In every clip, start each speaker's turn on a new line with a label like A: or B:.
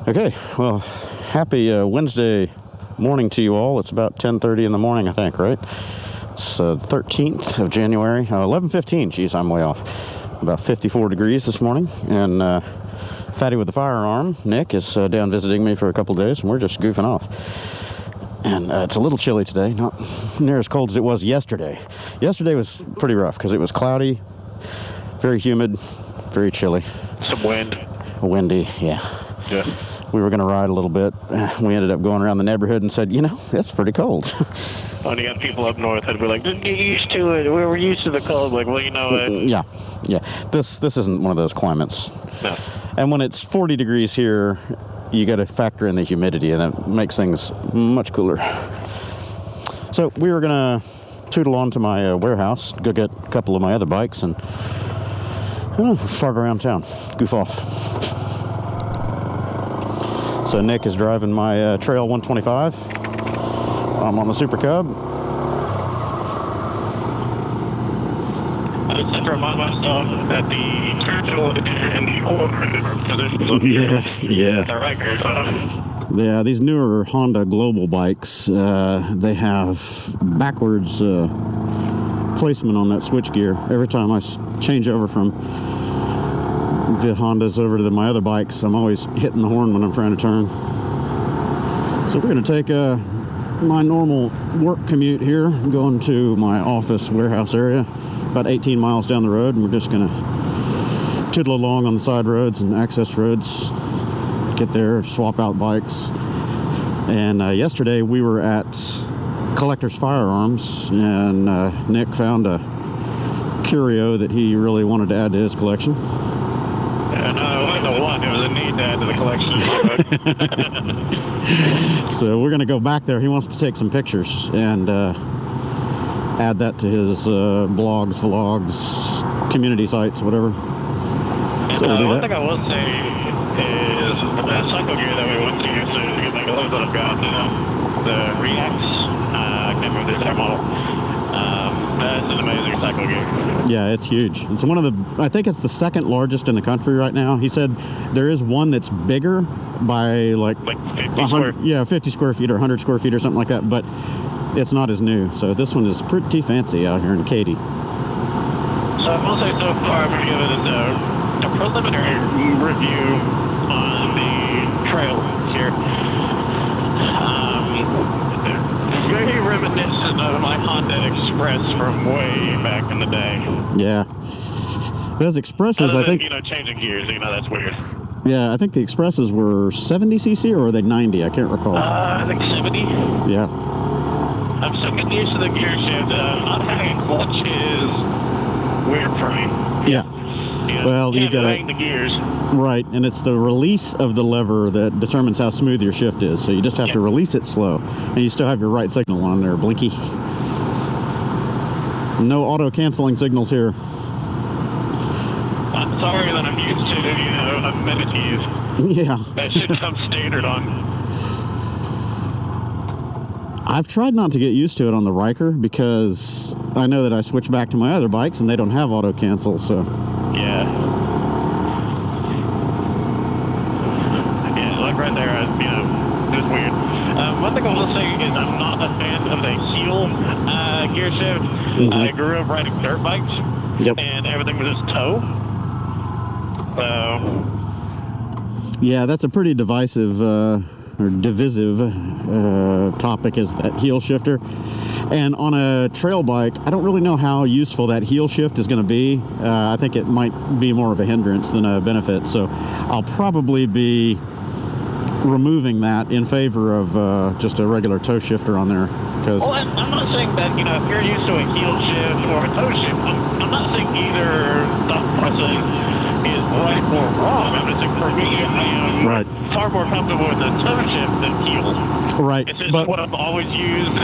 A: Okay, well, happy Wednesday morning to you all. It's about 10:30 in the morning, I think, right? It's 13th of January, 11:15. Geez, I'm way off. About 54 degrees this morning, and Fatty with the Firearm, Nick, is down visiting me for a couple days, and we're just goofing off. And it's a little chilly today, not near as cold as it was yesterday. Yesterday was pretty rough because it was cloudy, very humid, very chilly.
B: Some wind.
A: Windy, yeah.
B: Yeah.
A: We were going to ride a little bit. We ended up going around the neighborhood and said, that's pretty cold.
B: When you got people up north that'd be like, just get used to it. We were used to the cold. Like, well, you know what?
A: Yeah. This isn't one of those climates.
B: No.
A: And when it's 40 degrees here, you got to factor in the humidity, and that makes things much cooler. So we were going to tootle on to my warehouse, go get a couple of my other bikes, and fart around town, goof off. So Nick is driving my Trail 125. I'm on the Super Cub.
B: I just remind myself that the spiritual and the old positions
A: Yeah.
B: the record.
A: Yeah, these newer Honda Global bikes, they have backwards placement on that switchgear. Every time I change over from the Hondas over to my other bikes, I'm always hitting the horn when I'm trying to turn. So we're going to take my normal work commute here, going to my office warehouse area, about 18 miles down the road, and we're just going to tootle along on the side roads and access roads, get there, swap out bikes. And yesterday we were at Collector's Firearms, and Nick found a curio that he really wanted to add to his collection.
B: And only the one. There was a need to add to the collection.
A: So we're going to go back there. He wants to take some pictures and add that to his blogs, vlogs, community sites, whatever. So we'll do
B: one
A: that.
B: thing I will say is the cycle gear that we went to yesterday, you can make a little bit of got, the Reacts. I can't remember the exact model. That's an amazing cycle gear.
A: Yeah, it's huge. It's one of the, I think it's the second largest in the country right now. He said there is one that's bigger by like
B: 50 square.
A: Yeah, 50 square feet or 100 square feet or something like that, but it's not as new. So this one is pretty fancy out here in Katy.
B: So I will say so far, I'm going to give it a preliminary review on the Trail here. Very reminiscent of my Honda Express from way back in the day.
A: Yeah. Those Expresses,
B: Other than,
A: I think...
B: changing gears, that's weird.
A: Yeah, I think the Expresses were 70cc, or were they 90? I can't recall.
B: I think 70.
A: Yeah.
B: I'm still getting used to the gear shift. Not having a clutch is weird for me.
A: Yeah. Well, you got
B: the gears.
A: Right, and it's the release of the lever that determines how smooth your shift is. So you just have to release it slow, and you still have your right signal on there, blinky. No auto-canceling signals here.
B: I'm sorry that I'm used to, amenities.
A: Yeah.
B: That should come standard on.
A: I've tried not to get used to it on the Riker because I know that I switch back to my other bikes and they don't have auto-cancel, so...
B: Yeah, like right there, it's weird. One thing I will say is I'm not a fan of the heel gear shift.
A: Mm-hmm.
B: I grew up riding dirt bikes, and everything was just toe. So...
A: Yeah, that's a pretty divisive, or divisive topic, is that heel shifter. And on a trail bike, I don't really know how useful that heel shift is going to be. I think it might be more of a hindrance than a benefit. So I'll probably be removing that in favor of just a regular toe shifter on there.
B: Well, I'm not saying that, if you're used to a heel shift or a toe shift, I'm not saying either thought process is right or wrong. I'm just saying for me, I am far more comfortable with the toe shift than heel.
A: Right.
B: It's just what I've always used.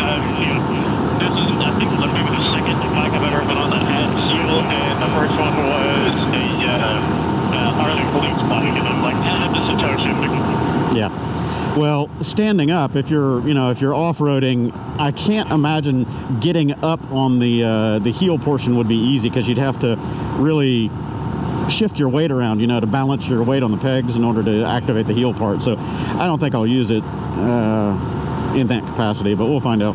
B: This is, I think, maybe the second bike I've ever been on that had heel, and the first one was a Harley Police bike, and I'm like, I'm just a toe shifting.
A: Yeah. Well, standing up, if you're off-roading, I can't imagine getting up on the heel portion would be easy, because you'd have to really shift your weight around, you know, to balance your weight on the pegs in order to activate the heel part. So I don't think I'll use it in that capacity, but we'll find out.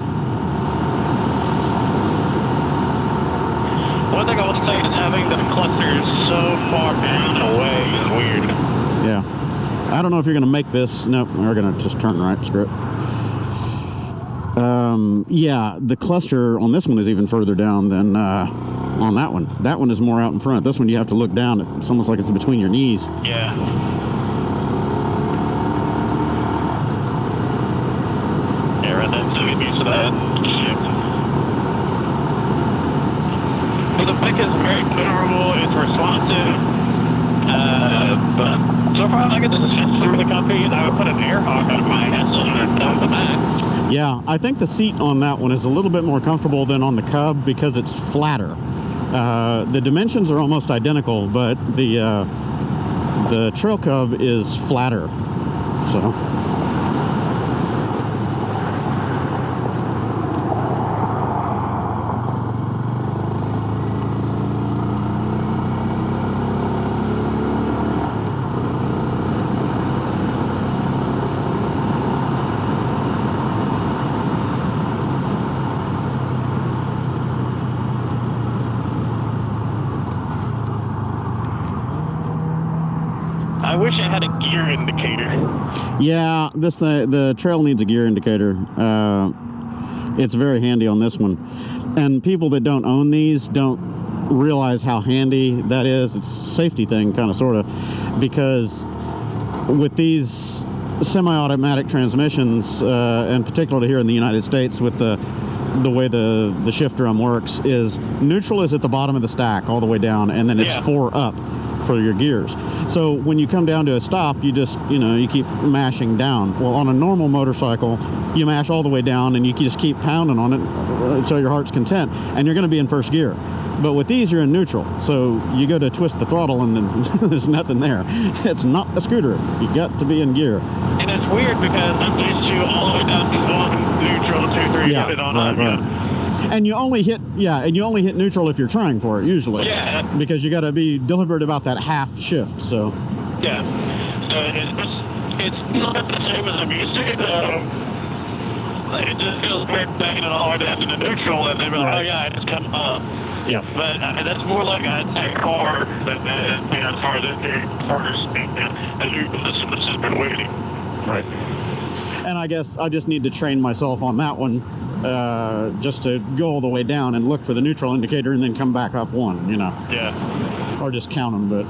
B: One thing I will say is having the clusters so far down and away is weird.
A: Yeah. I don't know if you're going to make this. Nope, we're going to just turn right. Screw it. Yeah, the cluster on this one is even further down than on that one. That one is more out in front. This one you have to look down. It's almost like it's between your knees.
B: Yeah. Yeah, right there. So get used to that shift. But the pick is very maneuverable. It's responsive. But so far, I get this is really comfy. And I would put an air hawk on my head down the back.
A: Yeah, I think the seat on that one is a little bit more comfortable than on the Cub because it's flatter. The dimensions are almost identical, but the Trail Cub is flatter. So.
B: I wish it had a gear indicator.
A: Yeah, the Trail needs a gear indicator. It's very handy on this one. And people that don't own these don't realize how handy that is. It's a safety thing, kind of, sort of, because with these semi-automatic transmissions, and particularly here in the United States with the way the shift drum works, is neutral is at the bottom of the stack all the way down, and then it's 4 up for your gears. So when you come down to a stop, you just, you know, you keep mashing down. Well, on a normal motorcycle, you mash all the way down and you just keep pounding on it until your heart's content, and you're going to be in first gear. But with these, you're in neutral. So you go to twist the throttle and then there's nothing there. It's not a scooter. You got to be in gear.
B: And it's weird because I'm used to all the way down to 1, neutral, 2, 3,
A: yeah,
B: it on
A: right. And you only hit neutral if you're trying for it, usually.
B: Yeah.
A: Because you got to be deliberate about that half shift, so.
B: Yeah. So it's not the same as I'm used to. It just feels weird banging it all the way down to the neutral, and then be like, oh yeah, I just come up.
A: Yeah.
B: But that's more like a car than, you know, as far as this has been waiting.
A: Right. And I guess I just need to train myself on that one, just to go all the way down and look for the neutral indicator and then come back up 1, you know.
B: Yeah.
A: Or just count them, but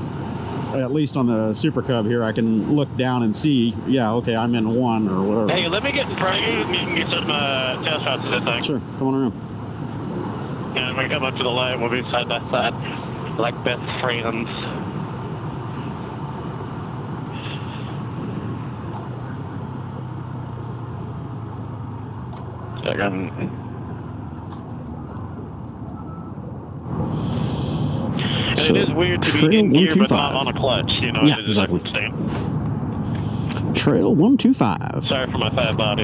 A: at least on the Super Cub here, I can look down and see, yeah, okay, I'm in 1 or whatever.
B: Hey, let me get in front of you and you can get some test shots of this thing.
A: Sure, come on around.
B: And when we come up to the light, we'll be side by side, like best friends. Second. And it is weird to be in gear but not on a clutch, you know.
A: Yeah, exactly. Trail 125.
B: Sorry for my fat body.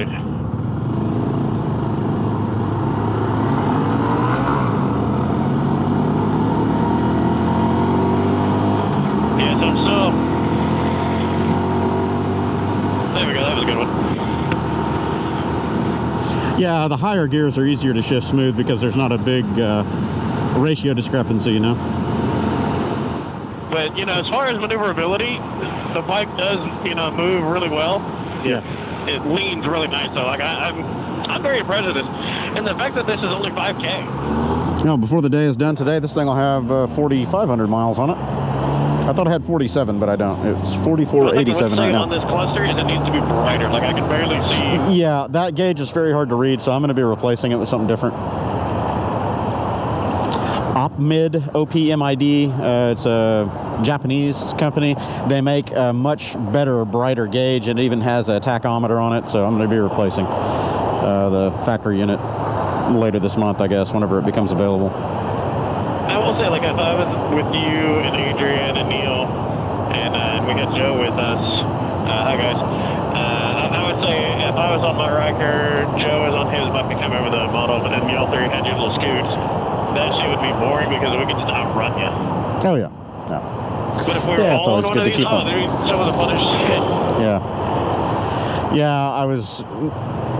B: Yeah, so there we go, that was a good one.
A: Yeah, the higher gears are easier to shift smooth because there's not a big ratio discrepancy, you know.
B: But, you know, as far as maneuverability, the bike does, you know, move really well.
A: Yeah.
B: It leans really nice, though. Like, I'm very impressed with this. And the fact that this is only 5K.
A: No, before the day is done today, this thing will have 4,500 miles on it. I thought I had 47, but I don't. It's 4487 right now.
B: On this cluster is it needs to be brighter. Like, I can barely see.
A: Yeah, that gauge is very hard to read, so I'm going to be replacing it with something different. Opmid, O-P-M-I-D. It's a Japanese company. They make a much better, brighter gauge. It even has a tachometer on it, so I'm going to be replacing the factory unit later this month, I guess, whenever it becomes available.
B: I will say, like, if I was with you and Adrian and Neil, and we got Joe with us, hi guys, I would say if I was on my Riker, Joe is on his bike, we come over the model, and then y'all 3 had your little scoots, that shit would be boring because we could just outrun you.
A: Oh, yeah. Yeah.
B: But if we were
A: Yeah, it's
B: all
A: always
B: on
A: good
B: one
A: to
B: of these,
A: keep
B: oh,
A: on.
B: there'd be some of the funnest shit.
A: Yeah, I was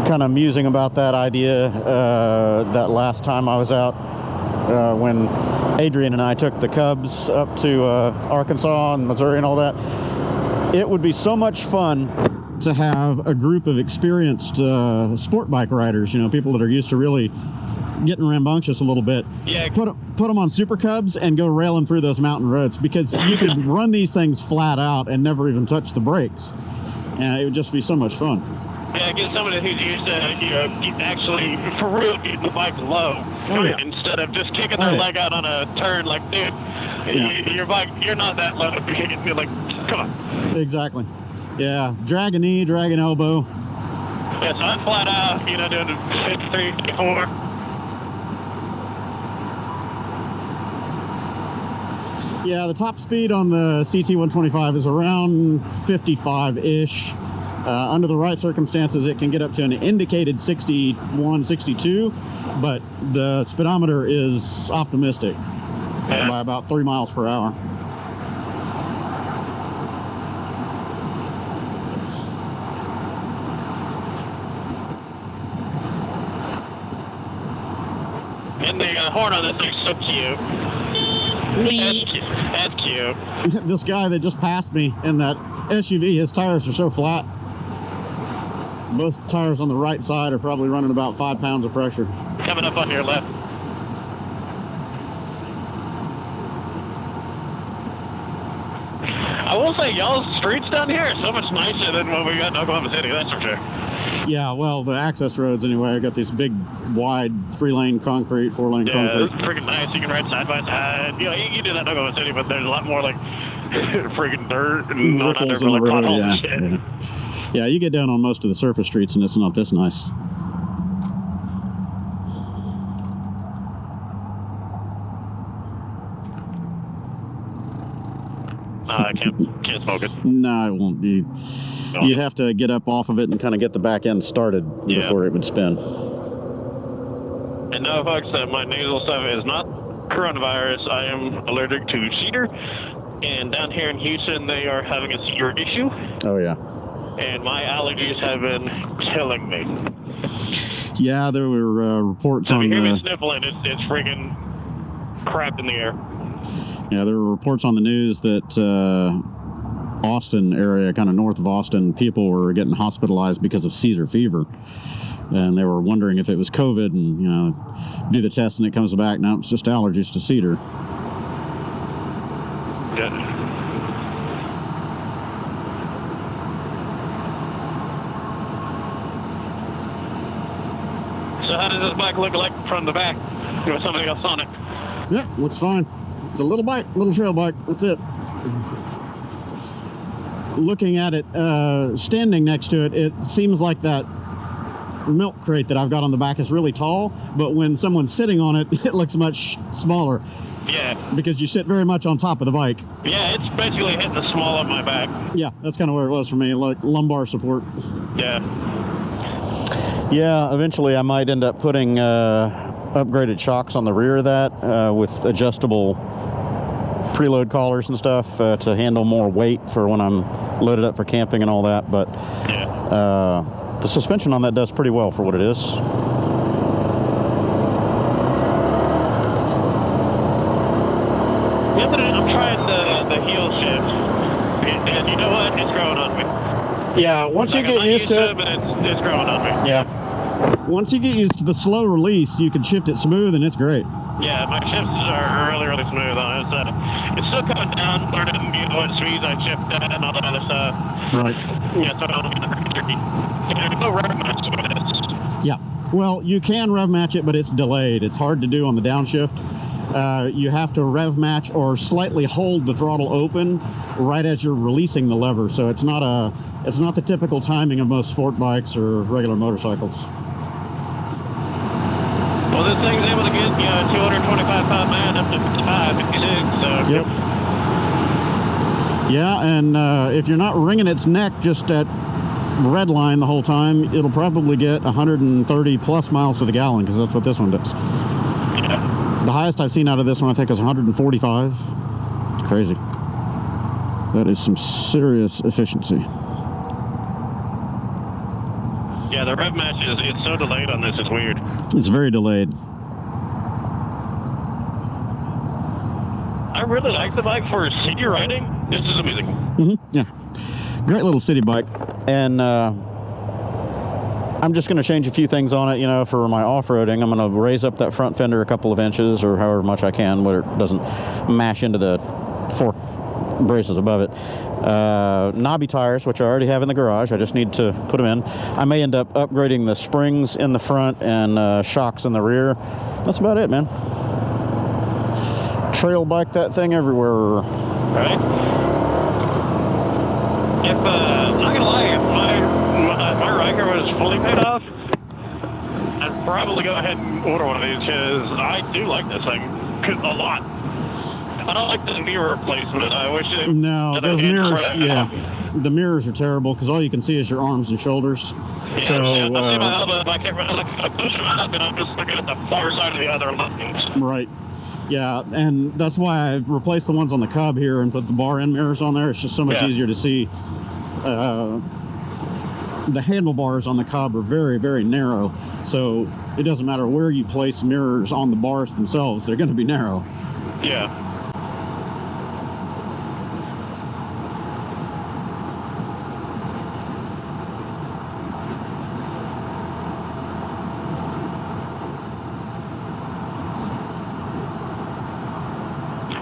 A: kind of musing about that idea that last time I was out when Adrian and I took the Cubs up to Arkansas and Missouri and all that. It would be so much fun to have a group of experienced sport bike riders, you know, people that are used to really getting rambunctious a little bit.
B: Yeah.
A: Put them on Super Cubs and go railing through those mountain roads, because you could run these things flat out and never even touch the brakes. And it would just be so much fun.
B: Yeah, get somebody who's used to, you know, actually, for real, getting the bike low.
A: Oh, yeah.
B: Instead of just kicking their leg out on a turn, like, dude, your bike, you're not that low. You're like, come on.
A: Exactly. Yeah, drag a knee, drag an elbow.
B: Yeah, so I'm flat out, you know, doing 53, 54.
A: Yeah, the top speed on the CT125 is around 55-ish. Under the right circumstances, it can get up to an indicated 61, 62, but the speedometer is optimistic by about 3 miles per hour.
B: And the horn on this thing's so cute. That's cute.
A: This guy that just passed me in that SUV, his tires are so flat. Both tires on the right side are probably running about 5 pounds of pressure.
B: Coming up on your left. I will say, y'all's streets down here are so much nicer than what we got in Oklahoma City, that's for sure.
A: Yeah, well, the access roads anyway. I got these big, wide, 3-lane concrete, 4-lane
B: Yeah,
A: concrete.
B: it's freaking nice. You can ride side by side. You know, you can do that in Oklahoma City, but there's a lot more like freaking dirt and not
A: Ripples
B: under
A: in the
B: like
A: road,
B: potholes
A: yeah.
B: and shit.
A: Yeah, you get down on most of the surface streets and it's not this nice.
B: I can't smoke it.
A: No, it won't be. You'd have to get up off of it and kind of get the back end started before it would spin.
B: And no, folks, my nasal stuff is not coronavirus. I am allergic to cedar. And down here in Houston, they are having a cedar issue.
A: Oh, yeah.
B: And my allergies have been killing me.
A: Yeah, there were reports
B: So if
A: on
B: you hear me
A: the...
B: sniffling, it's freaking crap in the air.
A: Yeah, there were reports on the news that Austin area, kind of north of Austin, people were getting hospitalized because of cedar fever. And they were wondering if it was COVID, and, you know, do the test and it comes back, no, it's just allergies to cedar.
B: Yeah. So how does this bike look like from the back with somebody else on it?
A: Yeah, looks fine. It's a little bike, little trail bike, that's it. Looking at it, standing next to it, it seems like that milk crate that I've got on the back is really tall, but when someone's sitting on it, it looks much smaller.
B: Yeah.
A: Because you sit very much on top of the bike.
B: Yeah, it's basically hitting the small of my back.
A: Yeah, that's kind of where it was for me, like lumbar support.
B: Yeah.
A: Yeah, eventually I might end up putting upgraded shocks on the rear of that with adjustable preload collars and stuff to handle more weight for when I'm loaded up for camping and all that. But the suspension on that does pretty well for what it is.
B: Yeah, but I'm trying the heel shift, and you know what? It's growing on me.
A: Yeah, once you get used to it,
B: but it's growing on me.
A: Yeah. Once you get used to the slow release, you can shift it smooth and it's great.
B: Yeah, my shifts are really, really smooth on it. It's still coming down, learning, you know, what speeds I shift at and all that other stuff.
A: Right.
B: Yeah, so it'll be tricky. There's no rev match with this.
A: Yeah. Well, you can rev match it, but it's delayed. It's hard to do on the downshift. You have to rev match or slightly hold the throttle open right as you're releasing the lever. So it's not the typical timing of most sport bikes or regular motorcycles.
B: Well, this thing's able to get, you know, 225-pound man up to 55, 56, so...
A: Yep. Yeah, and if you're not wringing its neck just at red line the whole time, it'll probably get 130 plus miles to the gallon, because that's what this one does.
B: Yeah.
A: The highest I've seen out of this one, I think, is 145. It's crazy. That is some serious efficiency.
B: Yeah, the rev match it's so delayed on this, it's weird.
A: It's very delayed.
B: I really like the bike for city riding. This is amazing.
A: Yeah, great little city bike. And I'm just going to change a few things on it, you know, for my off-roading. I'm going to raise up that front fender a couple of inches or however much I can where it doesn't mash into the fork braces above it. Knobby tires, which I already have in the garage. I just need to put them in. I may end up upgrading the springs in the front and shocks in the rear. That's about it, man. Trail bike that thing everywhere.
B: Right? If, I'm not gonna lie, if my Riker was fully paid off, I'd probably go ahead and order one of these because I do like this thing a lot. I don't like the mirror replacement. I wish it...
A: No, those mirrors, yeah. The mirrors are terrible because all you can see is your arms and shoulders.
B: Yeah,
A: so,
B: I see my elbow, I can't really look, I push them up and I'm just looking at the far side of the other lanes.
A: Right. Yeah, and that's why I replaced the ones on the Cub here and put the bar end mirrors on there. It's just so much easier to see. The handlebars on the Cub are very, very narrow, so it doesn't matter where you place mirrors on the bars themselves, they're going to be narrow.
B: Yeah.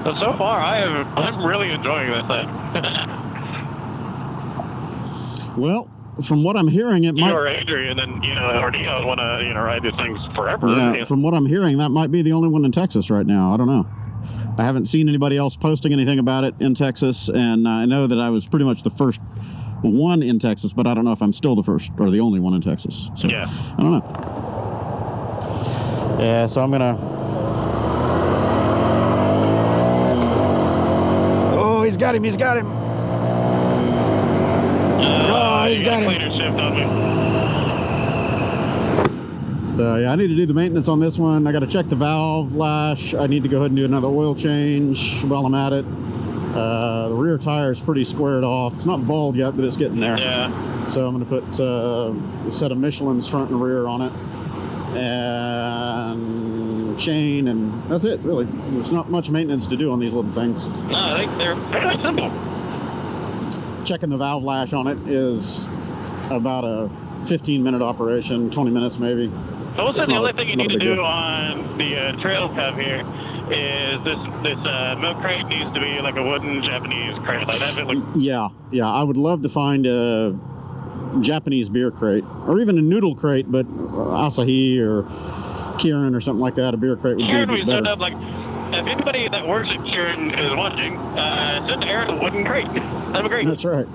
B: But so far, I'm really enjoying this thing.
A: Well, from what I'm hearing, it might...
B: You or Adrian and, or Neon want to, ride these things forever.
A: Yeah, from what I'm hearing, that might be the only one in Texas right now. I don't know. I haven't seen anybody else posting anything about it in Texas, and I know that I was pretty much the first one in Texas, but I don't know if I'm still the first or the only one in Texas. So,
B: yeah.
A: I don't know. Yeah, so I'm going to... Oh, he's got him, he's got him. Oh, he's got him.
B: Shift on me.
A: So yeah, I need to do the maintenance on this one. I got to check the valve lash. I need to go ahead and do another oil change while I'm at it. The rear tire is pretty squared off. It's not bald yet, but it's getting there.
B: Yeah.
A: So I'm going to put a set of Michelin's front and rear on it. And chain, and that's it, really. There's not much maintenance to do on these little things.
B: No, I think they're very simple.
A: Checking the valve lash on it is about a 15-minute operation, 20 minutes maybe.
B: Also, the only thing you need to do on the Trail Cub here is this milk crate needs to be like a wooden Japanese crate. Like that.
A: Yeah, I would love to find a Japanese beer crate, or even a noodle crate, but Asahi or Kirin or something like that. A beer crate would be better.
B: Up, like, if anybody that works at Kirin is watching, send Aaron a wooden crate. That'd be great.
A: That's right.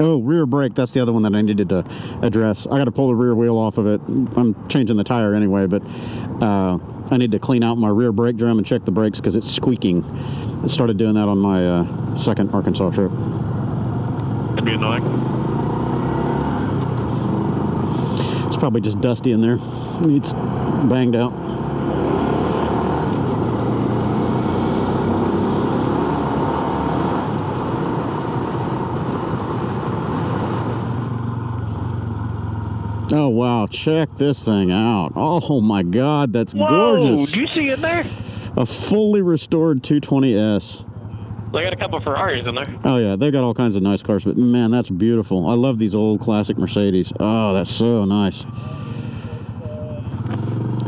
A: Oh, rear brake. That's the other one that I needed to address. I got to pull the rear wheel off of it. I'm changing the tire anyway, but I need to clean out my rear brake drum and check the brakes because it's squeaking. I started doing that on my second Arkansas trip.
B: That'd be annoying.
A: It's probably just dusty in there. It's banged out. Oh wow, check this thing out. Oh my god, that's gorgeous.
B: Do you see in there?
A: A fully restored 220S.
B: They got a couple of Ferraris in there.
A: Oh yeah, they got all kinds of nice cars, but man, that's beautiful. I love these old classic Mercedes. Oh, that's so nice.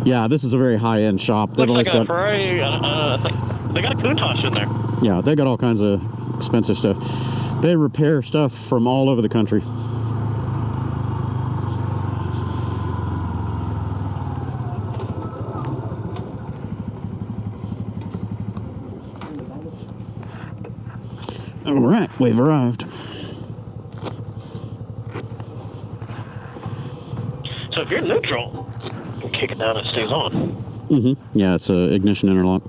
A: Yeah, this is a very high-end shop.
B: Looks like a Ferrari. They got a Countach in there.
A: Yeah, they got all kinds of expensive stuff. They repair stuff from all over the country. All right, we've arrived.
B: So if you're neutral, you kick it down, it stays on.
A: Mm-hmm. Yeah, it's an ignition interlock.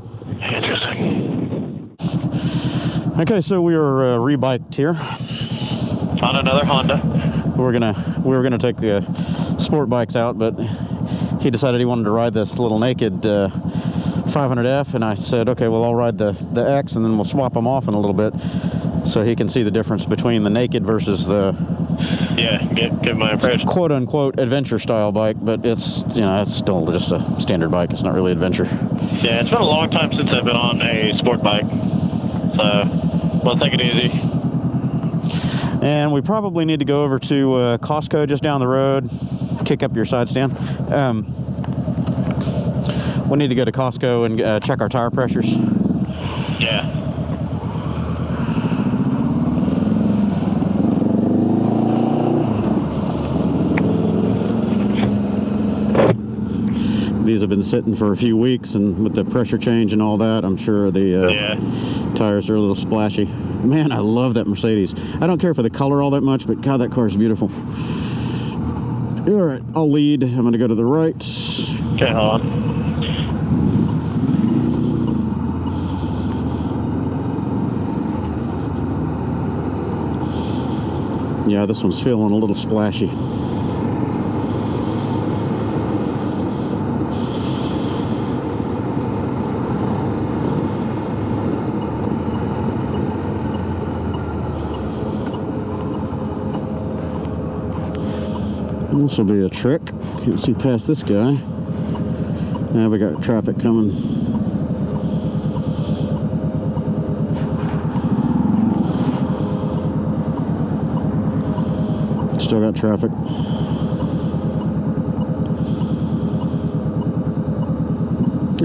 B: Interesting.
A: Okay, so we are re-biked here
B: on another Honda.
A: We were gonna take the sport bikes out, but he decided he wanted to ride this little naked 500F, and I said, okay, well, I'll ride the X, and then we'll swap them off in a little bit, so he can see the difference between the naked versus the
B: get my impression.
A: quote unquote adventure style bike. But it's, you know, it's still just a standard bike. It's not really adventure.
B: Yeah, it's been a long time since I've been on a sport bike, so we'll take it easy.
A: And we probably need to go over to Costco just down the road, kick up your side stand. We need to go to Costco and check our tire pressures.
B: Yeah.
A: These have been sitting for a few weeks, and with the pressure change and all that, I'm sure the tires are a little splashy. Man, I love that Mercedes. I don't care for the color all that much, but God, that car is beautiful. All right, I'll lead. I'm going to go to the right.
B: Okay, hold on.
A: Yeah, this one's feeling a little splashy. This will be a trick. Can't see past this guy. Now we got traffic coming. Still got traffic.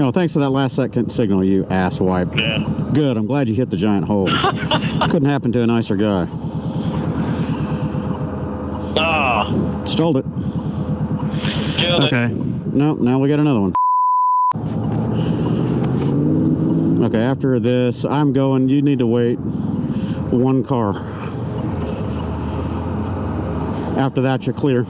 A: Oh, thanks for that last second signal, you asswipe.
B: Yeah.
A: Good, I'm glad you hit the giant hole. Couldn't happen to a nicer guy.
B: Ah.
A: Stalled it.
B: Killed
A: Okay.
B: it.
A: No, now we got another one. Okay, after this, I'm going. You need to wait one car. After that, you're clear.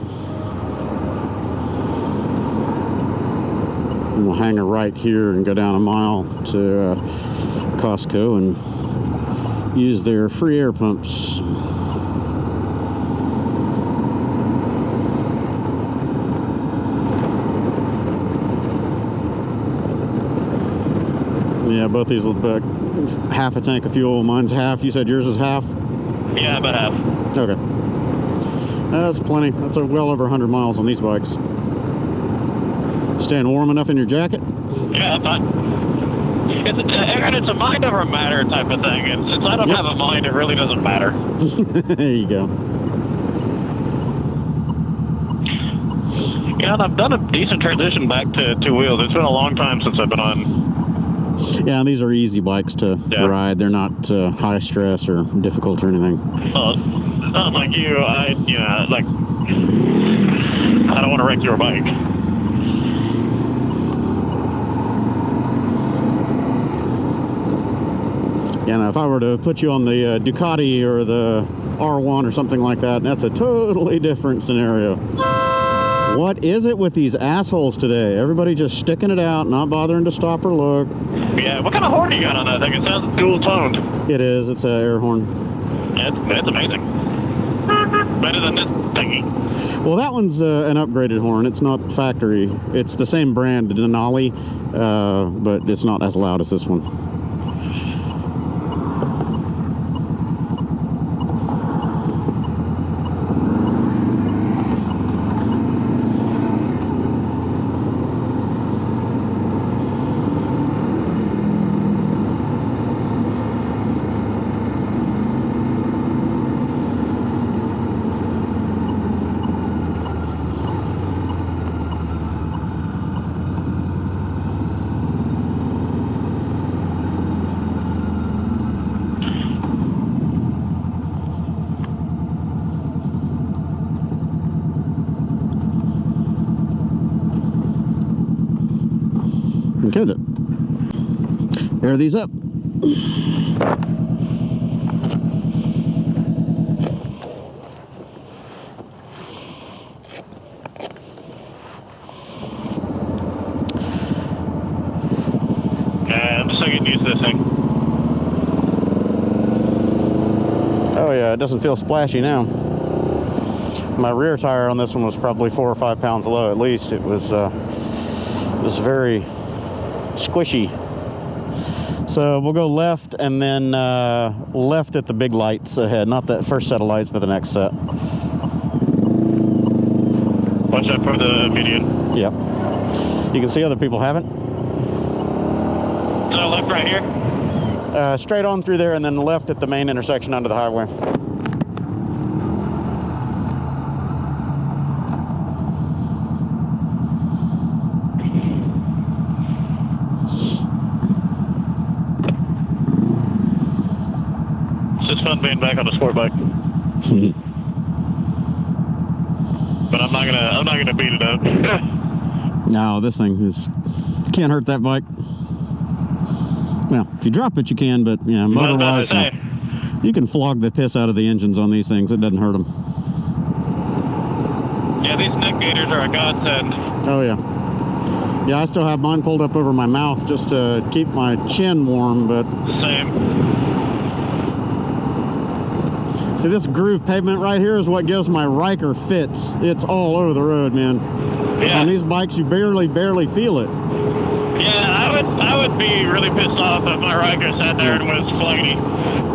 A: And we'll hang a right here and go down a mile to Costco and use their free air pumps. Yeah, both these look like half a tank of fuel. Mine's half. You said yours is half?
B: Yeah, about half.
A: Okay. That's plenty. That's well over 100 miles on these bikes. Staying warm enough in your jacket?
B: Yeah, that's fine. It's a mind over matter type of thing, and since I don't have a mind, it really doesn't matter.
A: There you go.
B: You know, I've done a decent transition back to two wheels. It's been a long time since I've been on.
A: Yeah, and these are easy bikes to ride. They're not high stress or difficult or anything.
B: Not like you. I don't want to wreck your bike.
A: Yeah, now if I were to put you on the Ducati or the R1 or something like that, that's a totally different scenario. What is it with these assholes today? Everybody just sticking it out, not bothering to stop or look.
B: Yeah, what kind of horn you got on that thing? It sounds dual-toned.
A: It is. It's an air horn.
B: It's amazing. Better than this thingy.
A: Well, that one's an upgraded horn. It's not factory. It's the same brand, Denali, but it's not as loud as this one. Okay, then. Air these up.
B: I'm still getting used to this thing.
A: Oh yeah, it doesn't feel splashy now. My rear tire on this one was probably 4 or 5 pounds low at least. It was very squishy. So we'll go left and then left at the big lights ahead. Not that first set of lights, but the next set.
B: Watch out for the median.
A: Yep. You can see other people haven't.
B: So left right here?
A: Straight on through there and then left at the main intersection onto the highway.
B: It's fun being back on the sport bike. But I'm not gonna beat it up.
A: No, this thing is can't hurt that bike. Well, if you drop it, you can, but yeah, motor-wise, no. You can flog the piss out of the engines on these things. It doesn't hurt them.
B: Yeah, these neck gaiters are a godsend.
A: Oh yeah. Yeah, I still have mine pulled up over my mouth just to keep my chin warm, but
B: Same.
A: see, this groove pavement right here is what gives my Riker fits. It's all over the road, man.
B: Yeah.
A: On these bikes, you barely feel it.
B: Yeah, I would be really pissed off if my Riker sat there and was flagging.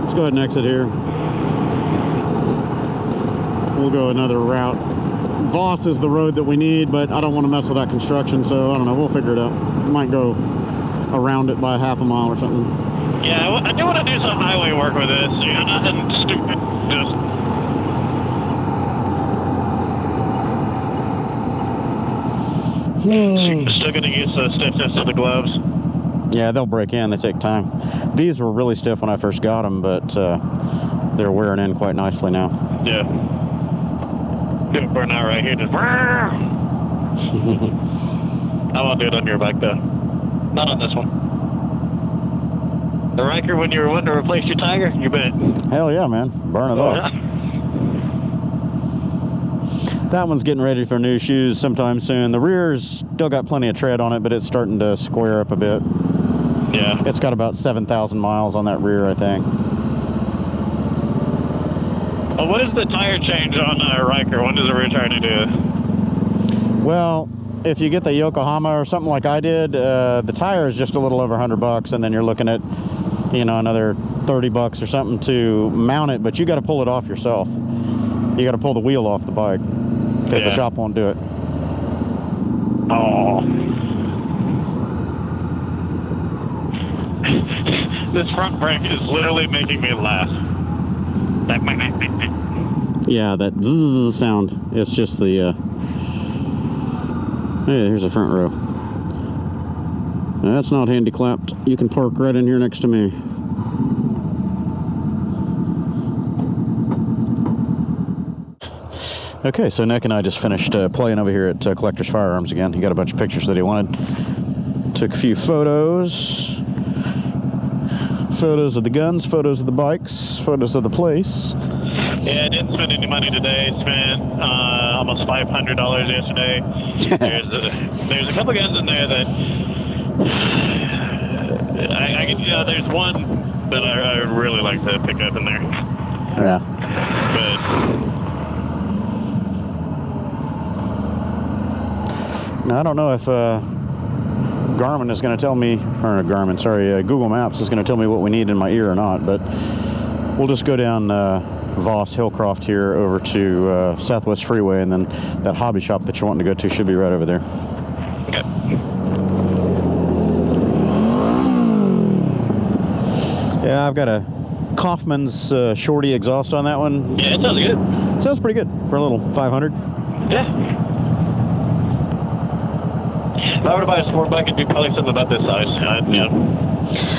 A: Let's go ahead and exit here. We'll go another route. Voss is the road that we need, but I don't want to mess with that construction, so I don't know. We'll figure it out. We might go around it by half a mile or something.
B: Yeah, I do want to do some highway work with this. You know, nothing stupid. Just still gonna use the stiffness of the gloves.
A: Yeah, they'll break in. They take time. These were really stiff when I first got them, but they're wearing in quite nicely now.
B: Yeah. Good burn out right here. Just I won't do it on your bike though. Not on this one. The Riker, when you were wanting to replace your Tiger, you bet.
A: Hell yeah, man. Burn it off.
B: Yeah.
A: That one's getting ready for new shoes sometime soon. The rear's still got plenty of tread on it, but it's starting to square up a bit.
B: Yeah.
A: It's got about 7,000 miles on that rear, I think.
B: Well, what is the tire change on a Riker? When does the rear tire do it?
A: Well, if you get the Yokohama or something like I did, the tire is just a little over $100, and then you're looking at, you know, another $30 or something to mount it, but you got to pull it off yourself. You got to pull the wheel off the bike because the shop won't do it.
B: Oh. This front brake is literally making me laugh.
A: Yeah, that zzz sound. It's just the, hey, here's the front row. That's not handy-clapped. You can park right in here next to me. Okay, so Nick and I just finished playing over here at Collector's Firearms again. He got a bunch of pictures that he wanted. Took a few photos. Photos of the guns, photos of the bikes, photos of the place.
B: Yeah, I didn't spend any money today. Spent almost $500 yesterday. There's a couple guns in there that I can, you know, there's one that I really like to pick up in there.
A: Yeah.
B: But
A: now I don't know if Garmin is going to tell me, or Garmin, sorry, Google Maps is going to tell me what we need in my ear or not, but we'll just go down Voss Hillcroft here over to Southwest Freeway, and then that hobby shop that you're wanting to go to should be right over there.
B: okay.
A: Yeah, I've got a Kaufman's Shorty exhaust on that one.
B: Yeah, it sounds good.
A: Sounds pretty good for a little 500.
B: Yeah. If I were to buy a sport bike, it'd be probably something about this size. Yeah.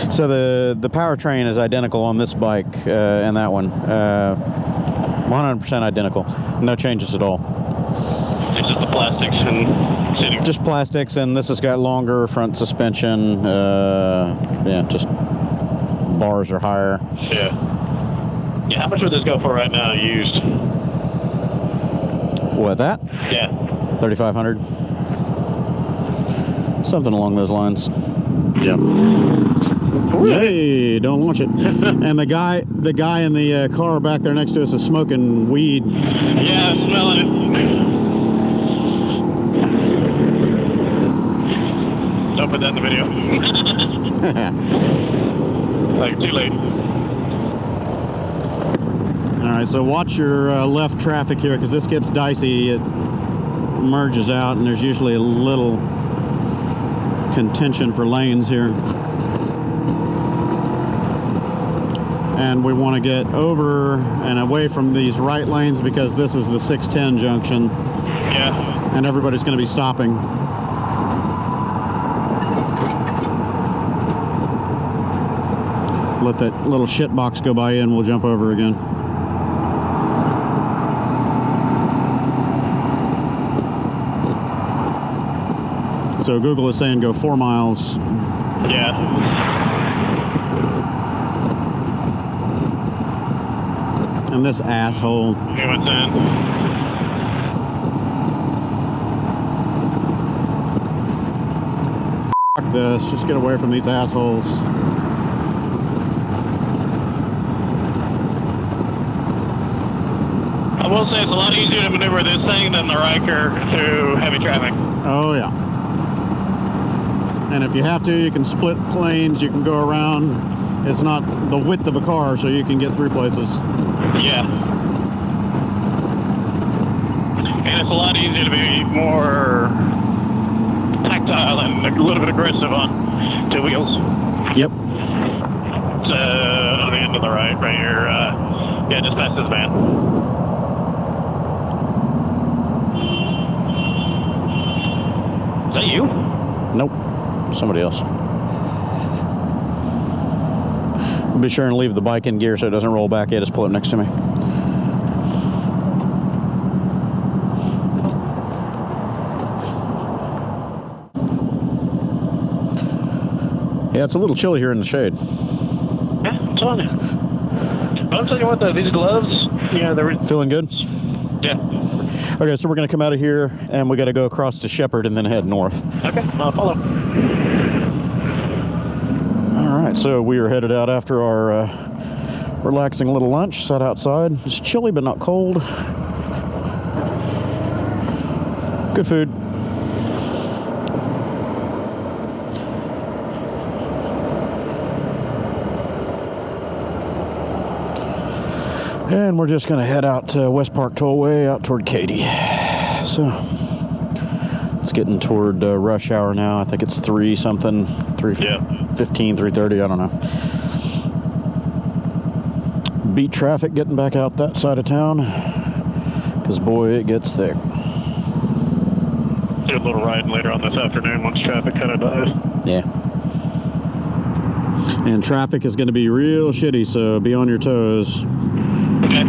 A: So the powertrain is identical on this bike and that one. 100% identical. No changes at all.
B: It's just the plastics and seating.
A: Just plastics, and this has got longer front suspension. Yeah, just bars are higher.
B: Yeah. Yeah, how much would this go for right now, used?
A: What, that?
B: Yeah.
A: 3,500. Something along those lines. Yep. Hey, don't launch it. And the guy in the car back there next to us is smoking weed.
B: Yeah, I'm smelling it. So want to put that in the video. Like, too late.
A: All right, so watch your left traffic here, because this gets dicey. It merges out, and there's usually a little contention for lanes here. And we want to get over and away from these right lanes, because this is the 610 junction.
B: Yeah.
A: And everybody's going to be stopping. Let that little shit box go by and we'll jump over again. So Google is saying go 4 miles.
B: Yeah.
A: And this asshole.
B: He went in.
A: Fuck this. Just get away from these assholes.
B: I will say it's a lot easier to maneuver this thing than the Riker through heavy traffic.
A: Oh yeah. And if you have to, you can split lanes, you can go around. It's not the width of a car, so you can get 3 places.
B: Yeah. And it's a lot easier to be more tactile and a little bit aggressive on 2 wheels.
A: Yep.
B: On the end of the right here. Yeah, just past this van. Is that you?
A: Nope. Somebody else. Be sure and leave the bike in gear so it doesn't roll back. Yeah, just pull it next to me. Yeah, it's a little chilly here in the shade.
B: Yeah, I'm telling you. But I'm telling you what, though, these gloves, yeah, they're...
A: Feeling good?
B: Yeah.
A: Okay, so we're going to come out of here, and we got to go across to Shepherd and then head north.
B: Okay, I'll follow.
A: All right, so we are headed out after our relaxing little lunch. Sat outside. It's chilly, but not cold. Good food. And we're just going to head out to West Park Tollway out toward Katy. So it's getting toward rush hour now. I think it's 3 something, 3:15, 3:30, I don't know. Beat traffic getting back out that side of town, because boy, it gets thick.
B: Do a little ride later on this afternoon once traffic kind of dies.
A: Yeah. And traffic is going to be real shitty, so be on your toes.
B: Okay.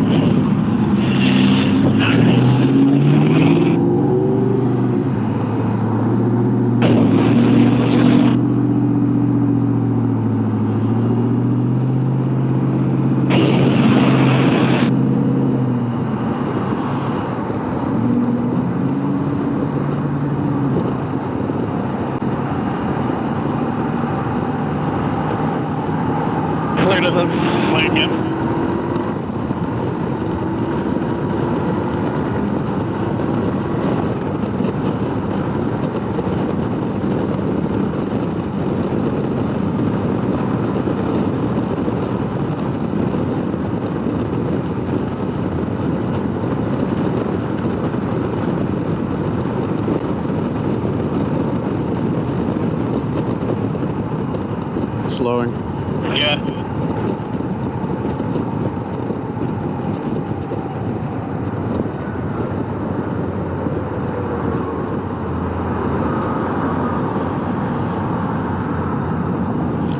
B: Clear to the lane, yep.
A: Slowing.
B: Yeah.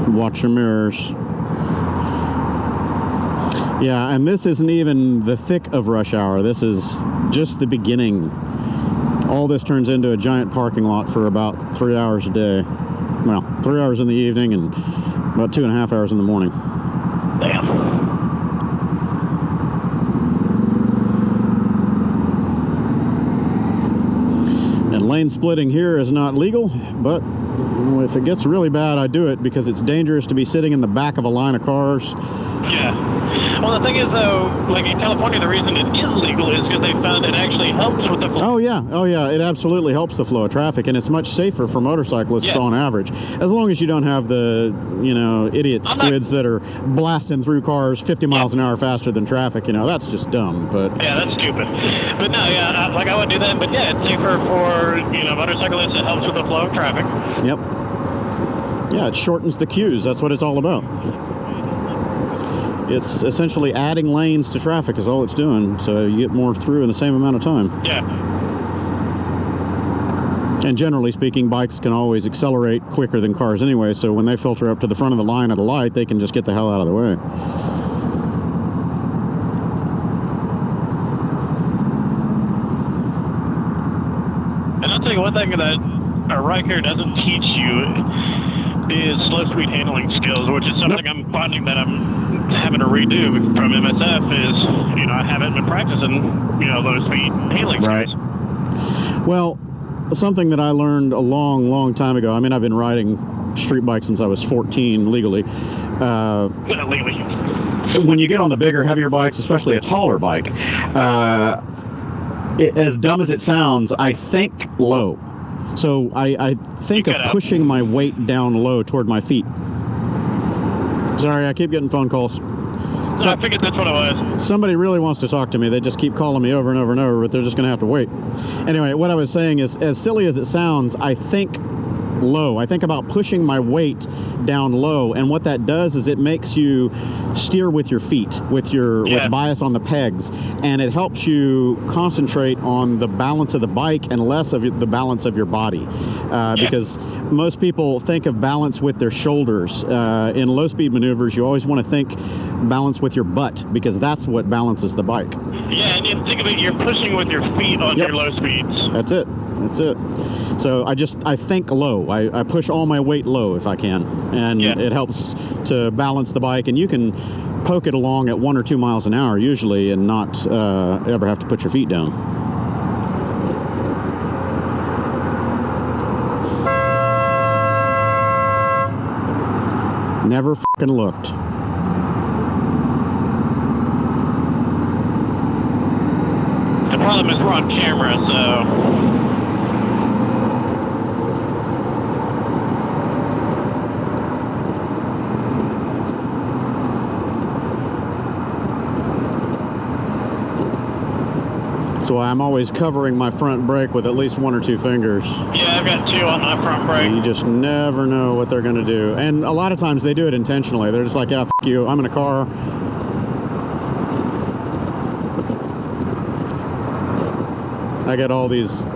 A: Watch your mirrors. Yeah, and this isn't even the thick of rush hour. This is just the beginning. All this turns into a giant parking lot for about 3 hours a day. Well, 3 hours in the evening and about 2.5 hours in the morning.
B: Damn.
A: And lane splitting here is not legal, but if it gets really bad, I do it because it's dangerous to be sitting in the back of a line of cars
B: Yeah. Well, the thing is, though, like in California, the reason it is legal is because they found it actually helps with the flow.
A: Oh yeah, it absolutely helps the flow of traffic, and it's much safer for motorcyclists on average, as long as you don't have the, you know, idiot squids that are blasting through cars 50 miles an hour faster than traffic. You know, that's just dumb. But
B: yeah, that's stupid. But no, yeah, like I would do that. But yeah, it's safer for, you know, motorcyclists. It helps with the flow of traffic.
A: Yep. Yeah, it shortens the queues. That's what it's all about. It's essentially adding lanes to traffic is all it's doing, so you get more through in the same amount of time.
B: Yeah.
A: And generally speaking, bikes can always accelerate quicker than cars anyway, so when they filter up to the front of the line at a light, they can just get the hell out of the way.
B: And I'll tell you one thing that a Riker doesn't teach you is slow speed handling skills, which is something I'm finding that I'm having to redo from MSF is, you know, I haven't been practicing, you know, low speed handling skills.
A: Well, something that I learned a long time ago, I mean, I've been riding street bikes since I was 14 legally.
B: Legally.
A: When you get on the bigger, heavier bikes, especially a taller bike, as dumb as it sounds, I think low. So I think of pushing my weight down low toward my feet. Sorry, I keep getting phone calls.
B: So I figured that's what it was.
A: Somebody really wants to talk to me. They just keep calling me over and over and over, but they're just going to have to wait. Anyway, what I was saying is, as silly as it sounds, I think low. I think about pushing my weight down low, and what that does is it makes you steer with your feet, with bias on the pegs, and it helps you concentrate on the balance of the bike and less of the balance of your body, because most people think of balance with their shoulders. In low speed maneuvers, you always want to think balance with your butt, because that's what balances the bike.
B: Yeah, and you think of it, you're pushing with your feet on your low speeds.
A: That's it. So I think low. I push all my weight low if I can, and it helps to balance the bike, and you can poke it along at 1 or 2 miles an hour usually and not ever have to put your feet down. Never fucking looked.
B: The problem is we're on camera, so...
A: So I'm always covering my front brake with at least 1 or 2 fingers.
B: Yeah, I've got 2 on my front brake.
A: You just never know what they're going to do. And a lot of times they do it intentionally. They're just like, yeah, f*** you, I'm in a car. I get all these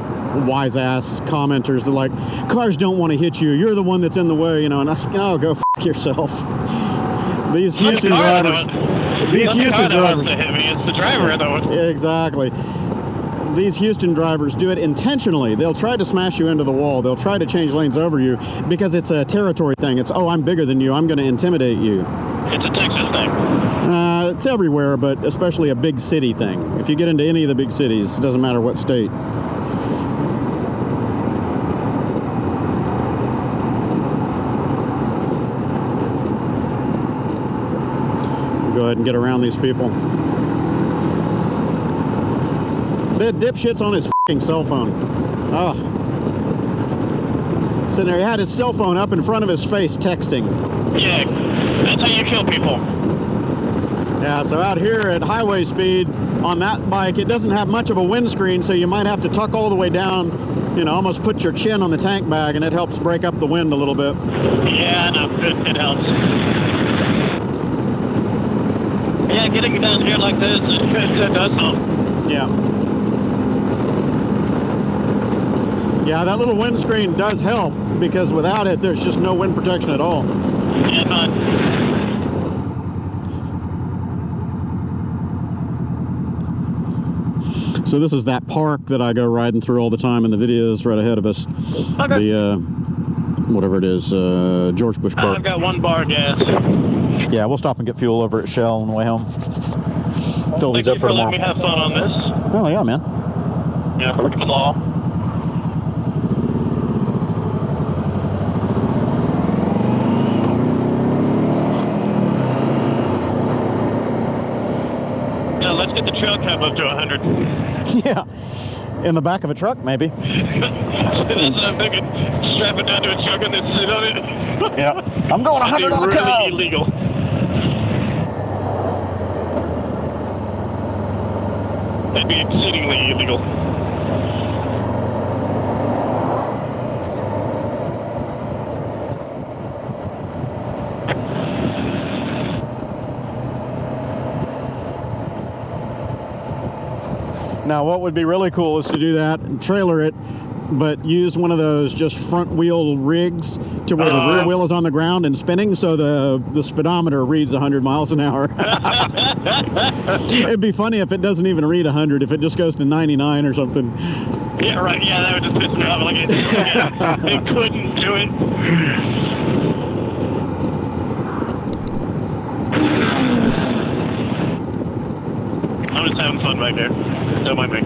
A: wise-ass commenters that are like, cars don't want to hit you. You're the one that's in the way, you know. And I think, oh, go f*** yourself. These Houston drivers... These Houston drivers...
B: To hit me. It's the driver, though.
A: Exactly. These Houston drivers do it intentionally. They'll try to smash you into the wall. They'll try to change lanes over you because it's a territory thing. It's, oh, I'm bigger than you. I'm going to intimidate you.
B: It's a Texas thing.
A: It's everywhere, but especially a big city thing. If you get into any of the big cities, it doesn't matter what state. Go ahead and get around these people. That dipshit's on his f***ing cell phone. Oh. Sitting there, he had his cell phone up in front of his face texting.
B: Yeah, that's how you kill people.
A: Yeah, so out here at highway speed on that bike, it doesn't have much of a windscreen, so you might have to tuck all the way down, you know, almost put your chin on the tank bag, and it helps break up the wind a little bit.
B: Yeah, no, it helps. Yeah, getting down here like this, it does help.
A: Yeah. Yeah, that little windscreen does help, because without it, there's just no wind protection at all.
B: Yeah, none.
A: So this is that park that I go riding through all the time in the videos right ahead of us.
B: Okay.
A: The, whatever it is, George Bush Park.
B: I've got 1 bar gas.
A: Yeah, we'll stop and get fuel over at Shell on the way home. Fill these up for tomorrow.
B: Let me have fun on this.
A: Oh, yeah, man.
B: Yeah, for the claw. get the trail cab up to 100.
A: Yeah. In the back of a truck, maybe.
B: That's what I'm thinking. Strap it down to a truck and then sit on it.
A: Yeah. I'm going 100 on the
B: really
A: cab.
B: illegal. That'd be exceedingly illegal.
A: Now, what would be really cool is to do that and trailer it, but use one of those just front wheel rigs to where the rear wheel is on the ground and spinning, so the speedometer reads 100 miles an hour. It'd be funny if it doesn't even read 100, if it just goes to 99 or something.
B: Yeah, right. Yeah, that would just piss me off. Like it couldn't do it. I'm just having fun right there. Don't mind me.